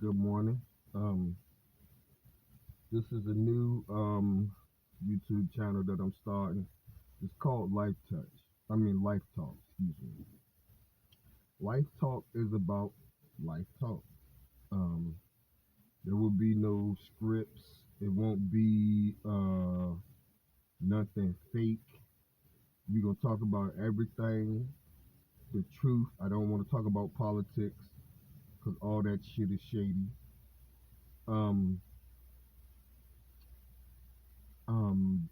Good morning. Um, this is a new YouTube channel that I'm starting. It's called Life Touch. Life Talk. Excuse me. Life Talk is about life talk. Um, there will be no scripts. It won't be nothing fake. We're gonna talk about everything, the truth. I don't want to talk about politics because all that shit is shady. Um, um,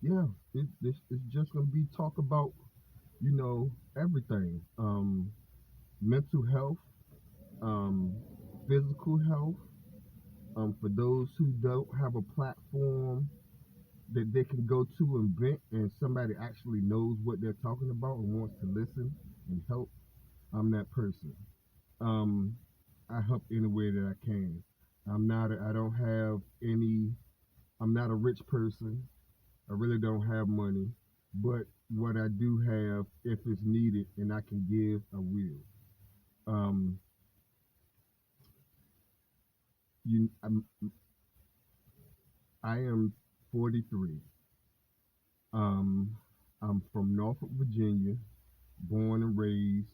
yeah, it's just gonna be talk about everything. Mental health, um, physical health. For those who don't have a platform that they can go to and vent, and somebody actually knows what they're talking about and wants to listen and help, I'm that person. Um, I help any way that I can. I don't have any. I'm not a rich person. I really don't have money, but what I do have, if it's needed and I can give, I will. Um, you, I am 43. Um, I'm from Norfolk, Virginia, born and raised.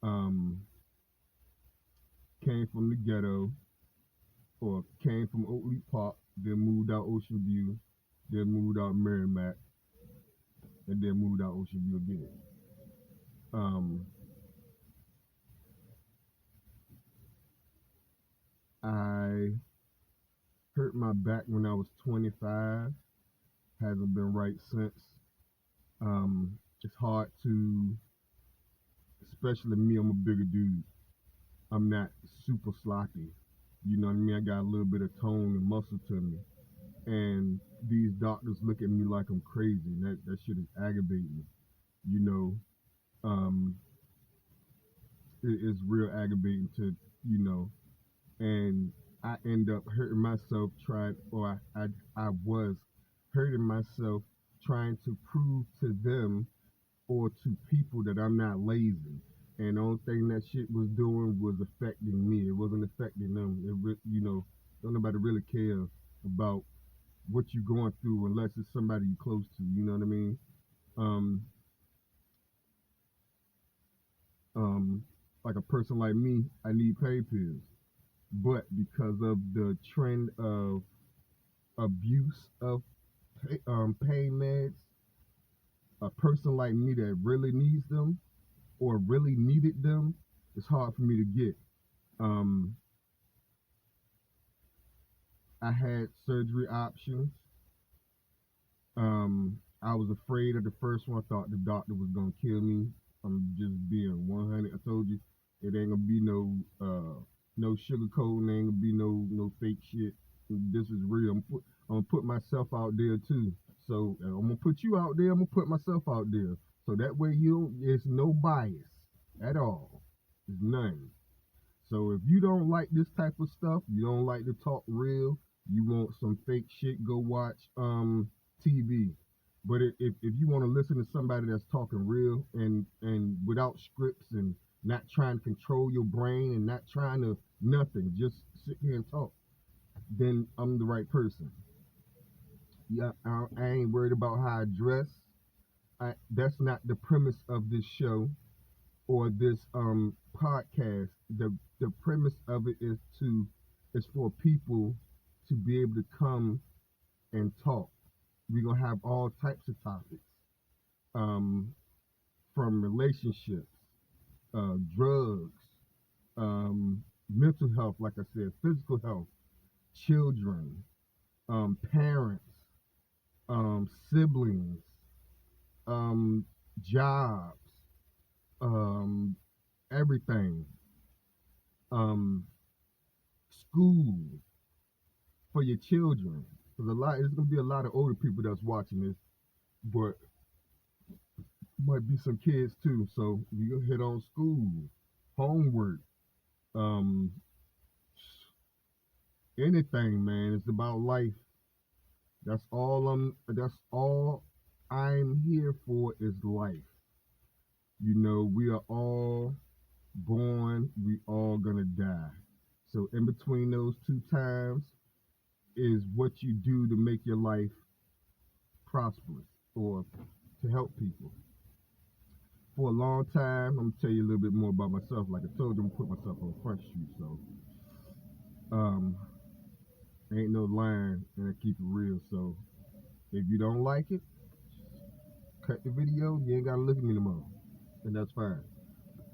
Um, came from the ghetto, or came from Oakley Park, then moved out Ocean View, then moved out Merrimack, and then moved out Ocean View again. Um, I hurt my back when I was 25. Hasn't been right since. It's hard to, especially me. I'm a bigger dude. I'm not super sloppy. You know what I mean? I got a little bit of tone and muscle to me. And these doctors look at me like I'm crazy. And that shit is aggravating. You know, um, it's real aggravating to, you know, and I end up hurting myself trying, or I was hurting myself trying to prove to them or to people that I'm not lazy. And the only thing that shit was doing was affecting me. It wasn't affecting them. Don't nobody really care about what you're going through unless it's somebody you're close to. You know what I mean? Um, um, like a person like me, I need pain pills, but because of the trend of abuse of pain meds, a person like me that really needs them or really needed them, it's hard for me to get. Um, I had surgery options. I was afraid of the first one. I thought the doctor was gonna kill me. I'm just being 100. I told you it ain't gonna be no sugarcoating. Ain't gonna be no fake shit. This is real. I'm gonna put myself out there too. So I'm gonna put you out there. I'm gonna put myself out there. So that way there's no bias at all. There's none. So if you don't like this type of stuff, you don't like to talk real, you want some fake shit, go watch TV. But if you want to listen to somebody that's talking real and without scripts and not trying to control your brain and not trying to nothing, just sit here and talk, then I'm the right person. Yeah, I ain't worried about how I dress. That's not the premise of this show or this podcast. The premise of it is for people to be able to come and talk. We're gonna have all types of topics, um, from relationships, drugs, mental health, like I said, physical health, children, parents, siblings, um, jobs, um, everything, um, school for your children. Because there's gonna be a lot of older people that's watching this, but might be some kids too. So we gonna hit on school, homework, um, anything, man. It's about life. That's all I'm here for is life. We are all born, we all gonna die. So in between those two times is what you do to make your life prosperous or to help people. For a long time, I'm gonna tell you a little bit more about myself. Like I told you, I'm gonna put myself on Front Street, so um, ain't no lying, and I keep it real. So if you don't like it, cut the video. You ain't gotta look at me no more, and that's fine.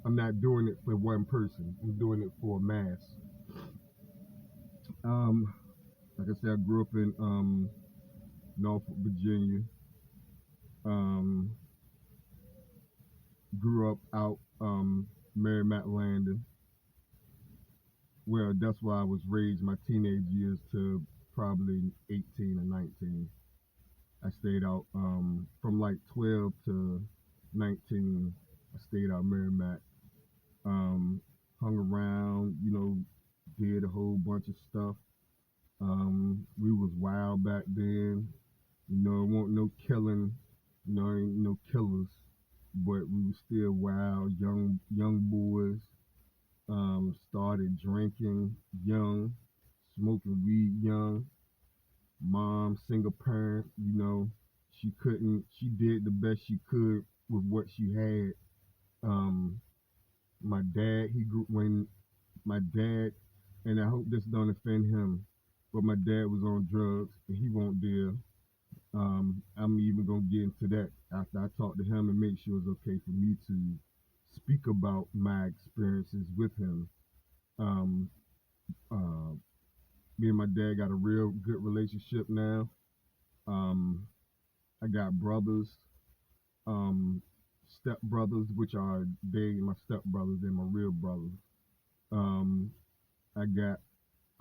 I'm not doing it for one person. I'm doing it for a mass. Um, like I said, I grew up in Norfolk, Virginia. Um, grew up out Merrimack Landing. Well, that's where I was raised my teenage years to probably 18 or 19. I stayed out from like 12 to 19. I stayed out Merrimack. Um, hung around, did a whole bunch of stuff. We was wild back then. It wasn't no killing, ain't no killers, but we were still wild, young boys. Started drinking young, smoking weed young. Mom, single parent, she did the best she could with what she had. Um, my dad, he grew when my dad, and I hope this don't offend him, but my dad was on drugs and he won't deal. I'm even gonna get into that after I talk to him and make sure it's okay for me to speak about my experiences with him. Um, uh, Me and my dad got a real good relationship now. Um, I got brothers, um, step brothers, which are they my step brothers, they're my real brothers. Um, I got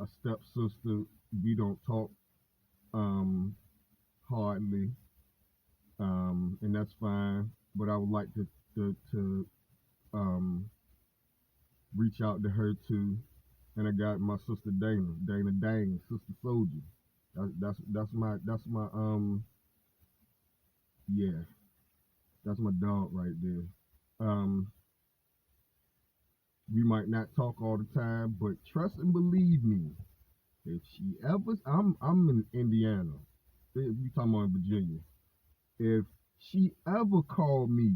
a stepsister. We don't talk um, hardly, and that's fine. But I would like to um, reach out to her too. And I got my sister Dana Dang, Sister Soldier. That's my yeah, that's my dog right there. Um, we might not talk all the time, but trust and believe me, if she ever, I'm in Indiana. We talking about Virginia. If she ever called me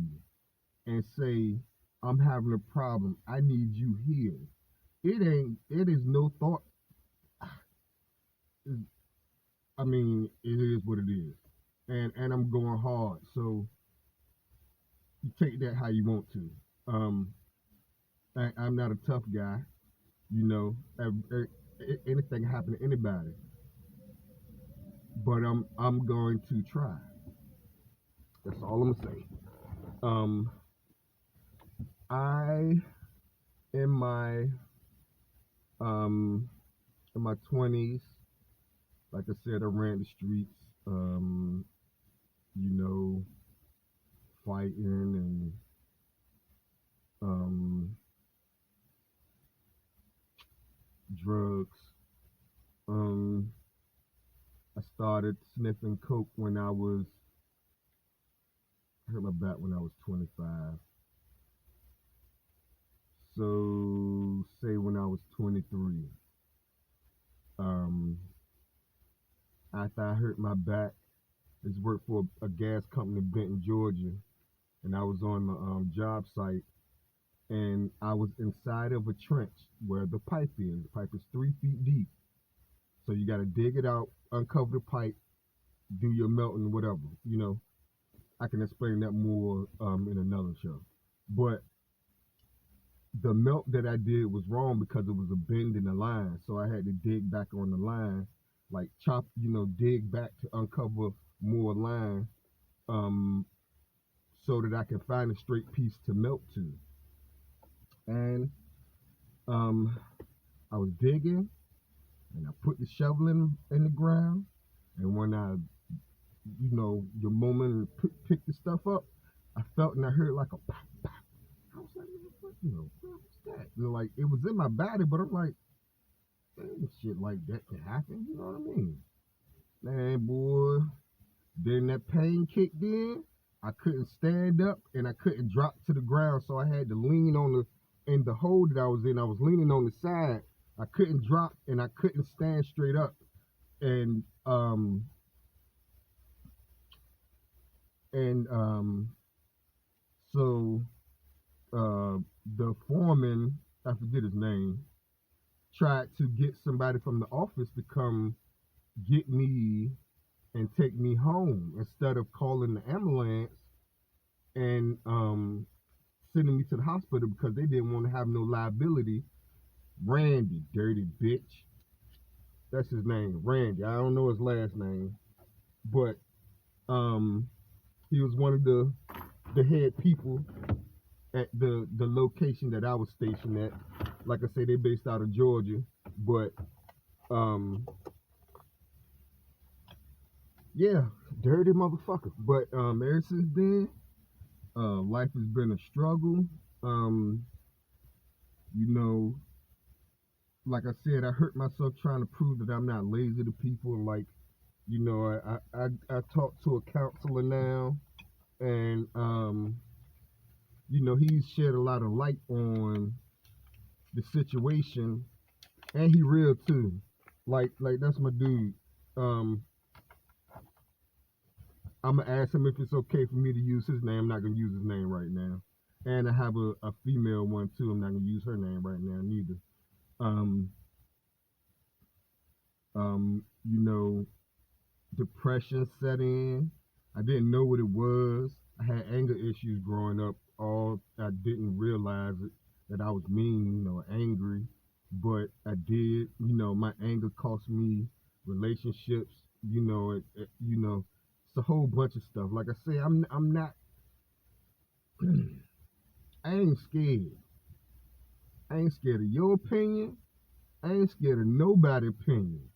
and say I'm having a problem, I need you here. It is no thought. I mean, it is what it is, and I'm going hard. So you take that how you want to. Um, I'm not a tough guy, you know. Anything can happen to anybody, but I'm going to try. That's all I'm gonna say. Um, I in my um in my 20s, like I said, I ran the streets. You know, fighting and um drugs. Um, I started sniffing coke when I hurt my back when I was 25. So say when I was 23. Um, After I hurt my back, I just worked for a gas company in Benton, Georgia, and I was on the job site, and I was inside of a trench where the pipe is. The pipe is 3 feet deep, so you got to dig it out, uncover the pipe, do your melting, whatever. I can explain that more in another show. But the melt that I did was wrong because it was a bend in the line, so I had to dig back on the line, like chop, dig back to uncover more line, um, so that I can find a straight piece to melt to. And um, I was digging, and I put the shovel in the ground, and when I, the moment to pick the stuff up, I felt and I heard like a pop, pop. I was like, what's that? Like it was in my body, but I'm like, shit like that can happen. You know what I mean? Man, boy. Then that pain kicked in. I couldn't stand up and I couldn't drop to the ground, so I had to lean on in the hole that I was in. I was leaning on the side, I couldn't drop and I couldn't stand straight up. And and so the foreman, I forget his name, tried to get somebody from the office to come get me and take me home instead of calling the ambulance and sending me to the hospital because they didn't want to have no liability. Randy, dirty bitch. That's his name, Randy. I don't know his last name, but um, he was one of the head people at the location that I was stationed at. Like I say, they based out of Georgia, but um, yeah, dirty motherfucker. But ever since then, life has been a struggle. Um, you know, like I said, I hurt myself trying to prove that I'm not lazy to people. Like, I talk to a counselor now, and he's shed a lot of light on the situation, and he real too. Like that's my dude. Um, I'm gonna ask him if it's okay for me to use his name. I'm not gonna use his name right now. And I have a female one too. I'm not gonna use her name right now neither. Um, you know, depression set in. I didn't know what it was. I had anger issues growing up. All I didn't realize it, that I was mean or angry, but I did. My anger cost me relationships. It's a whole bunch of stuff. Like I say, I'm not. I ain't scared. I ain't scared of your opinion. I ain't scared of nobody's opinion.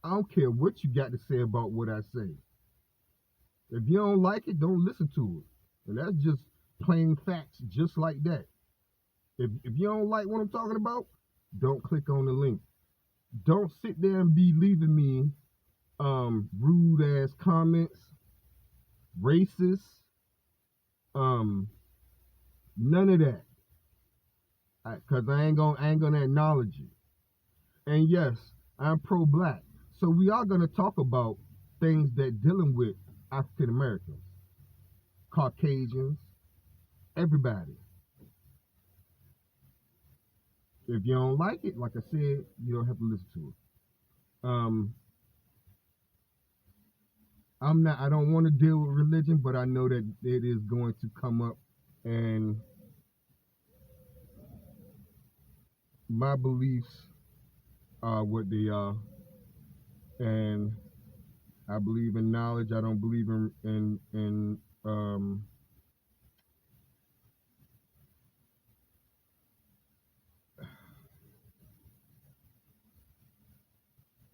I don't care what you got to say about what I say. If you don't like it, don't listen to it. And that's just plain facts, just like that. If you don't like what I'm talking about, don't click on the link. Don't sit there and be leaving me rude ass comments, racist, none of that. Cause I ain't gonna acknowledge it. And yes, I'm pro-black. So we are gonna talk about things that dealing with African Americans, Caucasians, everybody. If you don't like it, like I said, you don't have to listen to it. I don't want to deal with religion, but I know that it is going to come up, and my beliefs are what they are, and I believe in knowledge. I don't believe in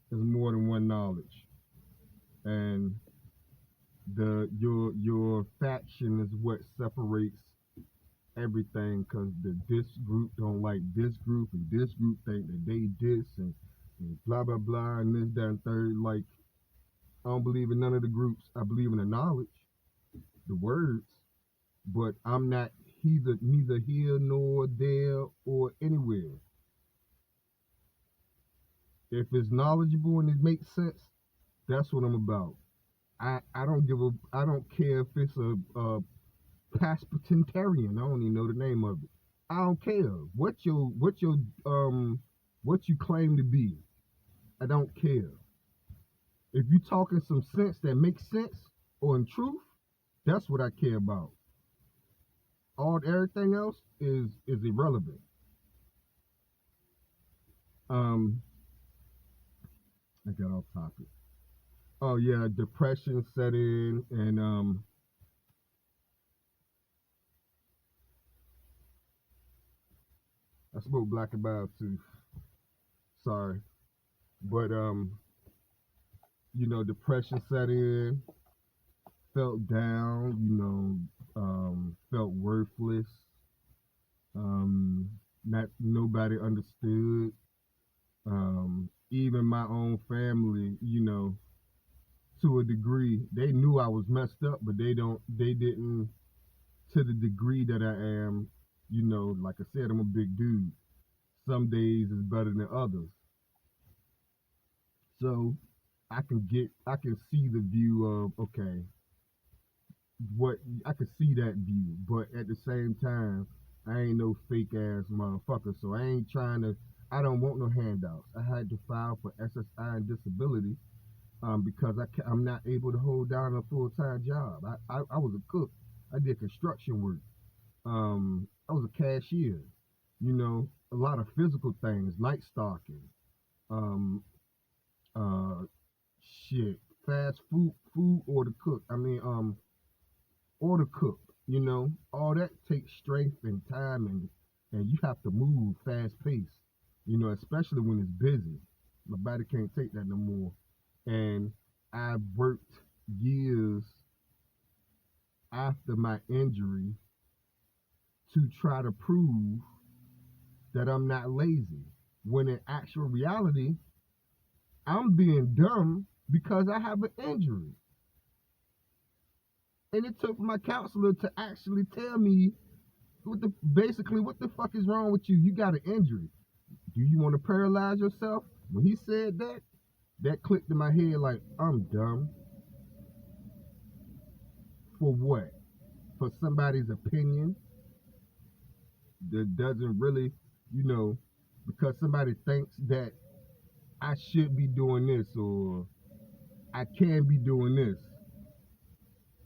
there's more than one knowledge, and your faction is what separates everything, because this group don't like this group, and this group think that they this, and blah blah blah, and this that and third. Like, I don't believe in none of the groups. I believe in the knowledge, the words, but I'm not neither here nor there or anywhere. If it's knowledgeable and it makes sense, that's what I'm about. I don't care if it's a Passpортarian. I don't even know the name of it. I don't care what you claim to be. I don't care. If you talking some sense that makes sense or in truth, that's what I care about. Everything else is irrelevant. Um, I got off topic. Oh yeah, depression set in, and I smoke black and mild too. Sorry, but depression set in. Felt down. Felt worthless. Not nobody understood. Even my own family, to a degree, they knew I was messed up, but they didn't to the degree that I am. Like I said, I'm a big dude. some days is better than others. So I can see the view of, okay, what I can see that view, but at the same time, I ain't no fake ass motherfucker, so I ain't trying to. I don't want no handouts. I had to file for SSI and disability because I'm not able to hold down a full time job. I was a cook. I did construction work. I was a cashier. You know, a lot of physical things, night stalking, um, uh, shit, fast food order cook. Order cook. You know, all that takes strength and time, and you have to move fast paced. You know, especially when it's busy. My body can't take that no more. And I worked years after my injury to try to prove that I'm not lazy. When in actual reality, I'm being dumb because I have an injury. And it took my counselor to actually tell me what the fuck is wrong with you? You got an injury. Do you want to paralyze yourself? When he said that, that clicked in my head like, I'm dumb. For what? For somebody's opinion that doesn't really, you know, because somebody thinks that I should be doing this or I can be doing this.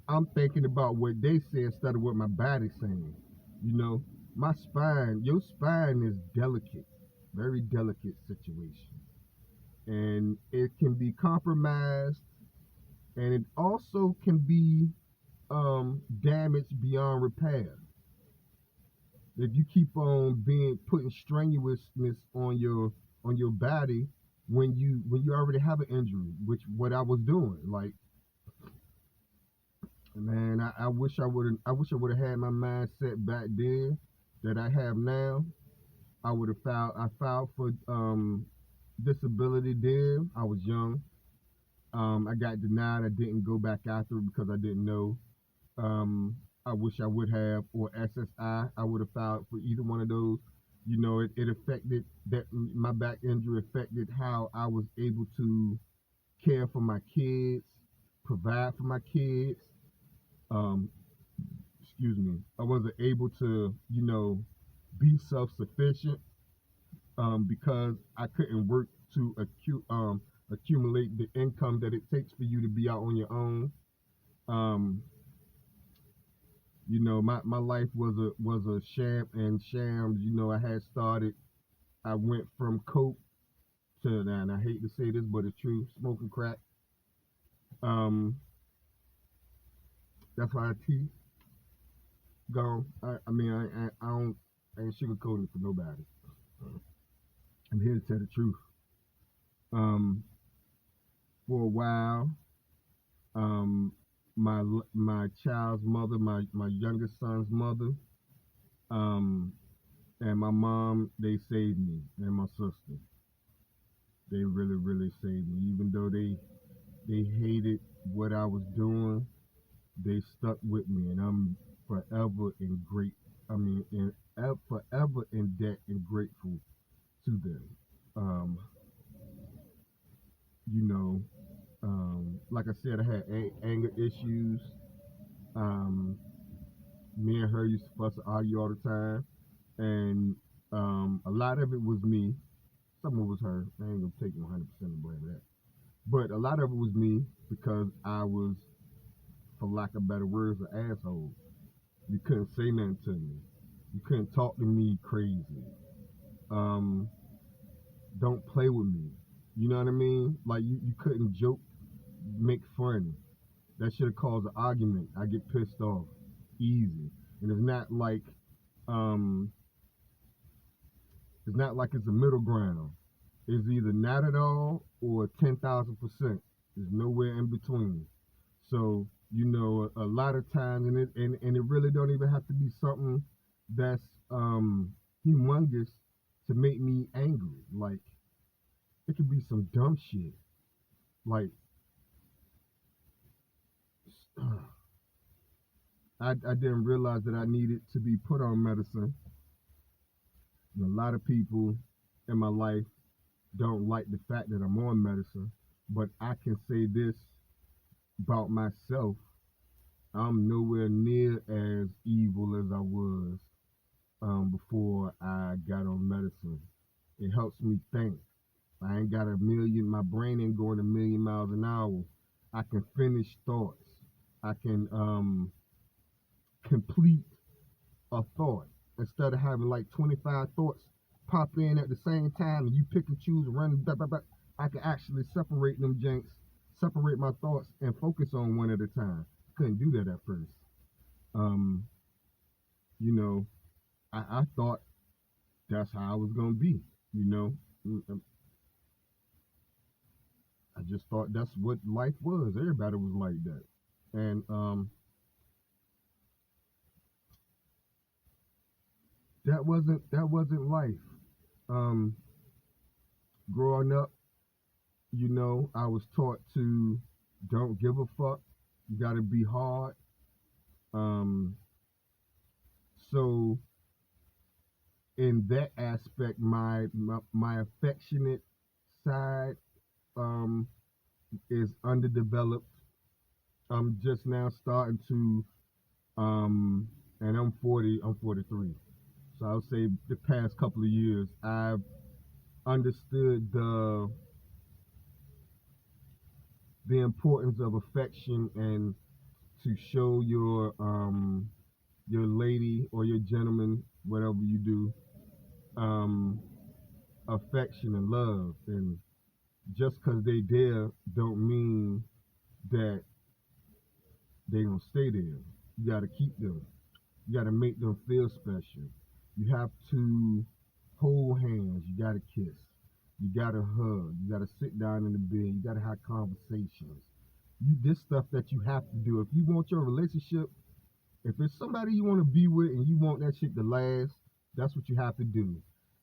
I'm thinking about what they say instead of what my body's saying. You know, my spine, your spine is delicate, very delicate situation. And it can be compromised and it also can be damaged beyond repair. If you keep on being putting strenuousness on your body when you already have an injury, which what I was doing. Like, man, I wish I would have had my mindset back then that I have now. I filed for disability then. I was young. I got denied. I didn't go back after it because I didn't know. I wish I would have, or SSI. I would have filed for either one of those. You know, it affected that my back injury affected how I was able to care for my kids, provide for my kids. Um, excuse me. I wasn't able to, you know, be self-sufficient because I couldn't work to accumulate the income that it takes for you to be out on your own. Um, you know, my life was a sham and shams. You know, I went from coke to, and I hate to say this, but it's true, smoking crack. Um, that's why I teeth gone. I ain't sugarcoating it for nobody. I'm here to tell the truth. Um, for a while, um, my child's mother, my youngest son's mother, um, and my mom, they saved me, and my sister. They really, really saved me. Even though they hated what I was doing, they stuck with me, and I'm forever in great. I mean, forever in debt and grateful to them. Um, you know, like I said, I had anger issues. Um, Me and her used to fuss and argue all the time, and a lot of it was me. Some of it was her. I ain't gonna take 100% of the blame of that, but a lot of it was me because I was, for lack of better words, an asshole. You couldn't say nothing to me. You couldn't talk to me crazy. Um, don't play with me. You know what I mean? Like you couldn't joke, make fun. That should have caused an argument. I get pissed off easy, and um, it's not like it's a middle ground. It's either not at all or 10,000%. There's nowhere in between. So you know, a lot of times, and it really don't even have to be something that's humongous to make me angry. Like it could be some dumb shit. Like I didn't realize that I needed to be put on medicine. And a lot of people in my life don't like the fact that I'm on medicine, but I can say this about myself. I'm nowhere near as evil as I was before I got on medicine. It helps me think. I ain't got a million, my brain ain't going a million miles an hour. I can finish thoughts. I can complete a thought instead of having like 25 thoughts pop in at the same time and you pick and choose and run. Blah, blah, blah. I can actually separate them jinx, separate my thoughts and focus on one at a time. Couldn't do that at first. Um, you know, I thought that's how I was gonna be. You know, I just thought that's what life was. Everybody was like that, and that wasn't life. Um, growing up, I was taught to don't give a fuck. You got to be hard. Um, so in that aspect, my affectionate side um, is underdeveloped. I'm just now starting to, and I'm 40. I'm 43. So I would say the past couple of years, I've understood the importance of affection and to show your lady or your gentleman, whatever you do, um, affection and love. And just because they there don't mean that they gonna stay there. You gotta keep them. You gotta make them feel special. You have to hold hands. You gotta kiss. You gotta hug. You gotta sit down in the bed. You gotta have conversations. This stuff that you have to do. If you want your relationship, if it's somebody you want to be with and you want that shit to last, that's what you have to do.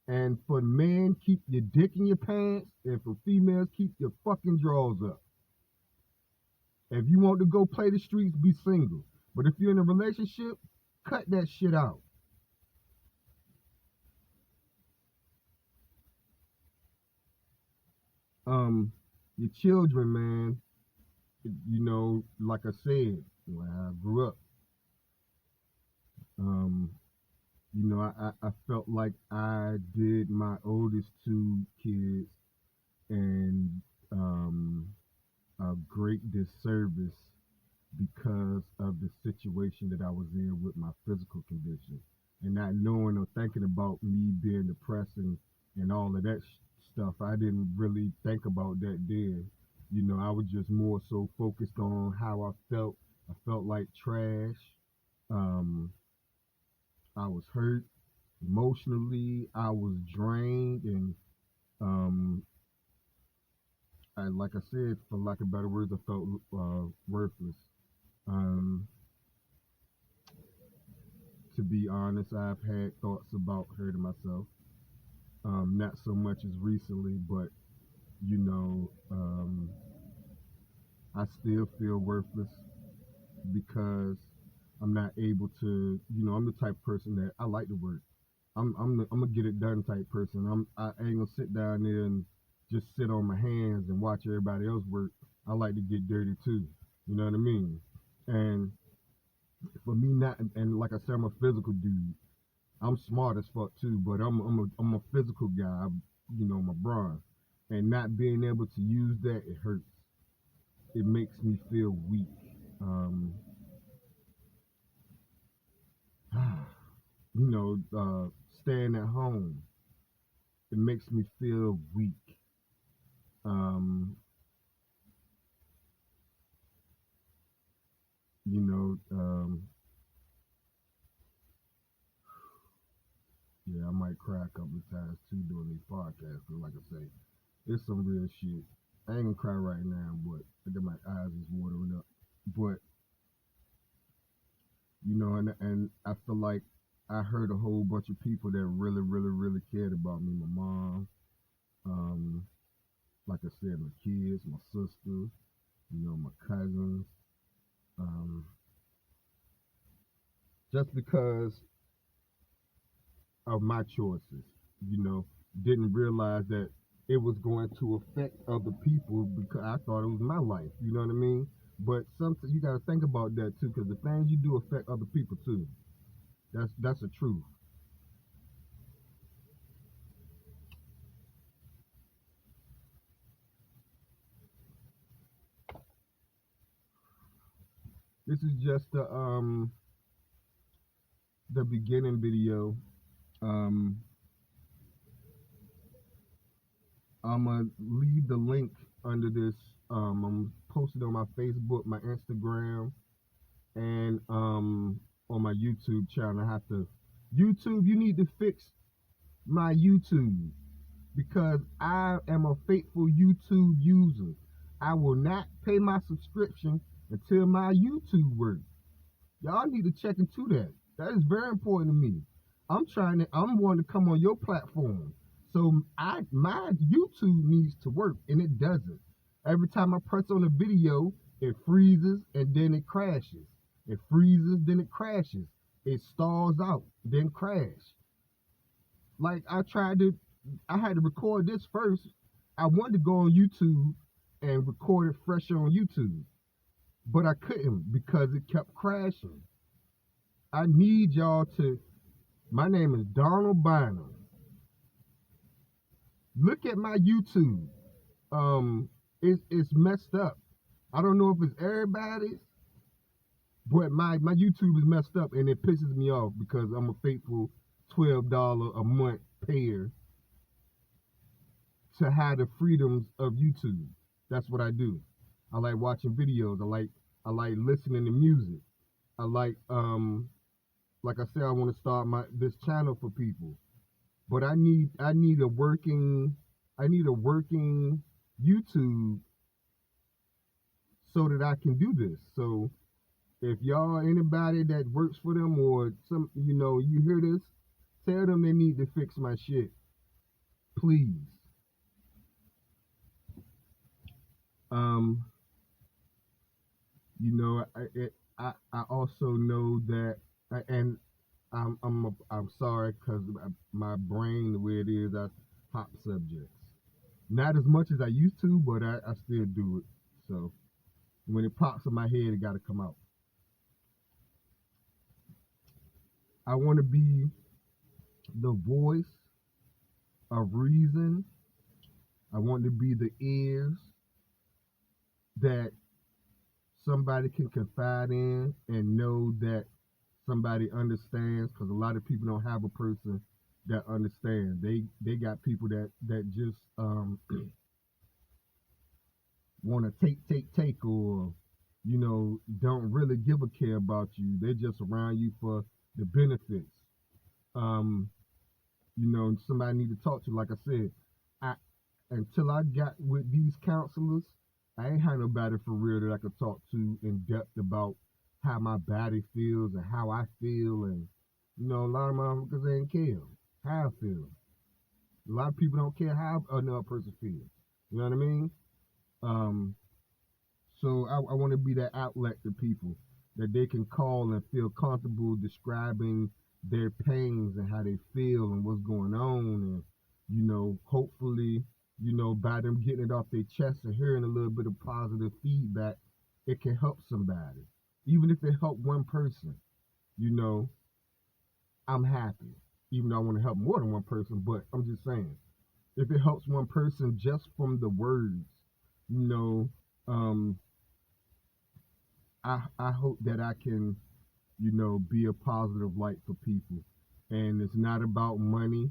And for men, keep your dick in your pants, and for females, keep your fucking drawers up. If you want to go play the streets, be single. But if you're in a relationship, cut that shit out. Your children, man. Like I said, when I grew up, um, I felt like I did my oldest two kids and a great disservice because of the situation that I was in with my physical condition and not knowing or thinking about me being depressed and all of that stuff. I didn't really think about that then. I was just more so focused on how I felt. I felt like trash. Um, I was hurt emotionally. I was drained, and um, like I said, for lack of better words, I felt worthless. Um, to be honest, I've had thoughts about hurting myself. Not so much as recently, but you know, um, I still feel worthless because I'm not able to. I'm the type of person that I like to work. I'm a get it done type person. I ain't gonna sit down there and just sit on my hands and watch everybody else work. I like to get dirty too. You know what I mean? And for me, not and like I said, I'm a physical dude. I'm smart as fuck too, but I'm a physical guy. My brawn, and not being able to use that, it hurts. It makes me feel weak. Um, staying at home, it makes me feel weak. Um, you know, um, yeah, I might cry a couple of times too doing these podcasts. Cause like I say, it's some real shit. I ain't gonna cry right now, but my eyes is watering up. But and I feel like I heard a whole bunch of people that really, really, really cared about me. My mom, um, like I said, my kids, my sister, my cousins. Um, just because of my choices, you know. didn't realize that it was going to affect other people because I thought it was my life. You know what I mean? But sometimes you got to think about that too, because the things you do affect other people too. That's the truth. This is just the beginning video. Um, I'm gonna leave the link under this. I'm posted on my Facebook, my Instagram, and on my YouTube channel. I have to YouTube. You need to fix my YouTube because I am a faithful YouTube user. I will not pay my subscription until my YouTube works. Y'all need to check into that. That is very important to me. I'm wanting to come on your platform. So my YouTube needs to work and it doesn't. Every time I press on a video, it freezes and then it crashes. It freezes, then it crashes. It stalls out, then crash. Like I had to record this first. I wanted to go on YouTube and record it fresh on YouTube, but I couldn't because it kept crashing. I need y'all to. My name is Donald Bynum. Look at my YouTube. It's messed up. I don't know if it's everybody's, but my YouTube is messed up, and it pisses me off because I'm a faithful $12 a month payer to have the freedoms of YouTube. That's what I do. I like watching videos. I like listening to music. I like I said, I want to start this channel for people, but I need a working YouTube so that I can do this. So if y'all anybody that works for them or some you hear this, tell them they need to fix my shit, please. Um, I also know that, and I'm sorry because my brain the way it is, I hop subjects. Not as much as I used to, but I still do it. So when it pops in my head, it got to come out. I want to be the voice of reason. I want to be the ears that somebody can confide in and know that somebody understands, because a lot of people don't have a person that understands. They got people that just want to take, or don't really give a care about you. They're just around you for the benefits. Um, somebody need to talk to. Like I said, I until I got with these counselors, I ain't had nobody for real that I could talk to in depth about how my body feels and how I feel, and a lot of motherfuckers ain't care how I feel. A lot of people don't care how another person feels. You know what I mean? Um, so I want to be that outlet to people that they can call and feel comfortable describing their pains and how they feel and what's going on, and hopefully, by them getting it off their chest and hearing a little bit of positive feedback, it can help somebody. Even if it help one person, you know, I'm happy. Even though I want to help more than one person, but I'm just saying, if it helps one person just from the words, you know, um, I hope that I can, be a positive light for people. And it's not about money.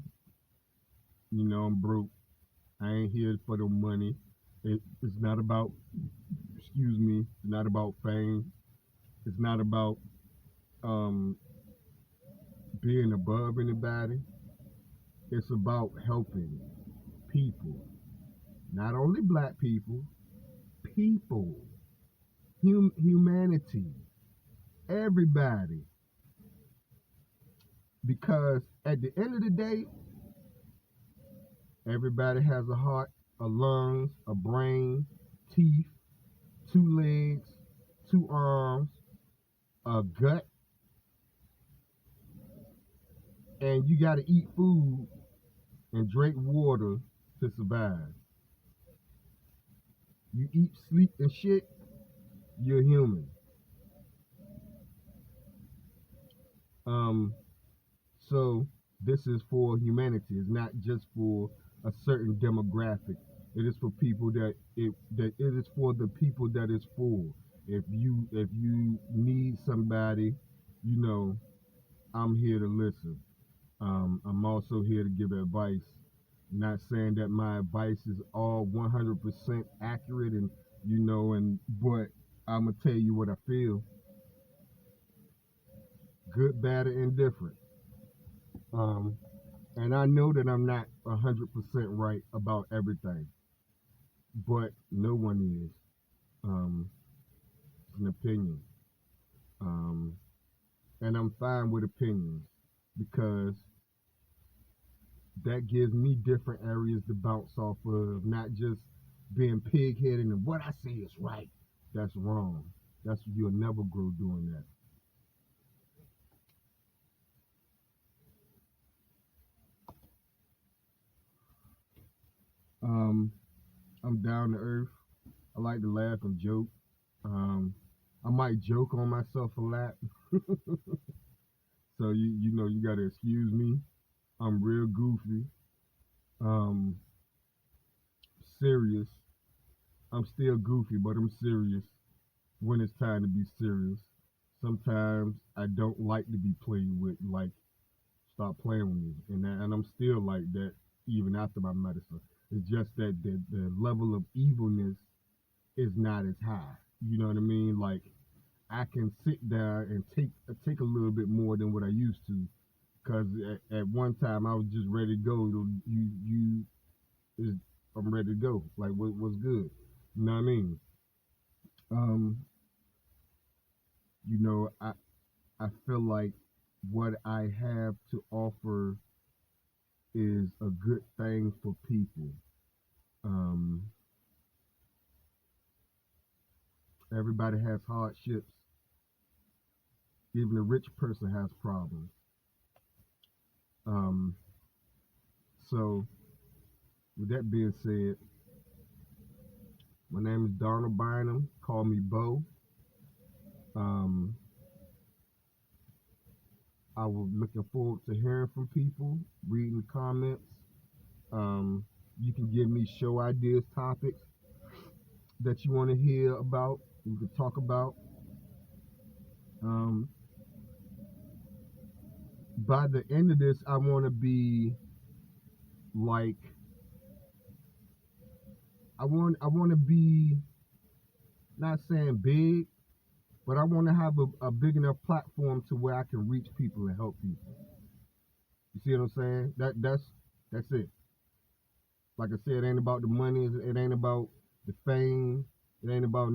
I'm broke. I ain't here for the money. It's not about, excuse me, it's not about fame. It's not about um, being above anybody. It's about helping people. Not only black people, people, humanity, everybody. Because at the end of the day, everybody has a heart, a lungs, a brain, teeth, two legs, two arms, a gut, and you got to eat food and drink water to survive. You eat, sleep, and shit, you're human. Um, so this is for humanity. It's not just for a certain demographic. It is for people that it is for the people that it's for. If you need somebody, you know, I'm here to listen. I'm also here to give advice. Not saying that my advice is all 100% accurate, and but I'm gonna tell you what I feel, good, bad, or indifferent. Um, and I know that I'm not 100% right about everything, but no one is. It's an opinion, um, and I'm fine with opinions because that gives me different areas to bounce off of, not just being pig-headed and what I say is right. That's wrong. You'll never grow doing that. Um, I'm down to earth. I like to laugh and joke. Um, I might joke on myself a lot, so you gotta excuse me. I'm real goofy. Um, serious. I'm still goofy, but I'm serious when it's time to be serious. Sometimes I don't like to be played with. Like, stop playing with me, and I'm still like that even after my medicine. It's just that the level of evilness is not as high. You know what I mean? Like, I can sit down and take a little bit more than what I used to, because at one time I was just ready to go. You is I'm ready to go. Like, what's good? You know what I mean? Um, I feel like what I have to offer is a good thing for people. Um, Everybody has hardships. Even a rich person has problems. Um, so, with that being said, my name is Donald Bynum. Call me Bo. Um, I was looking forward to hearing from people, reading the comments. Um, you can give me show ideas, topics that you want to hear about. We can talk about. Um, by the end of this, I want to be like I want to be, not saying big, but I want to have a big enough platform to where I can reach people and help people. You see what I'm saying? That's it. Like I said, it ain't about the money. It ain't about the fame. It ain't about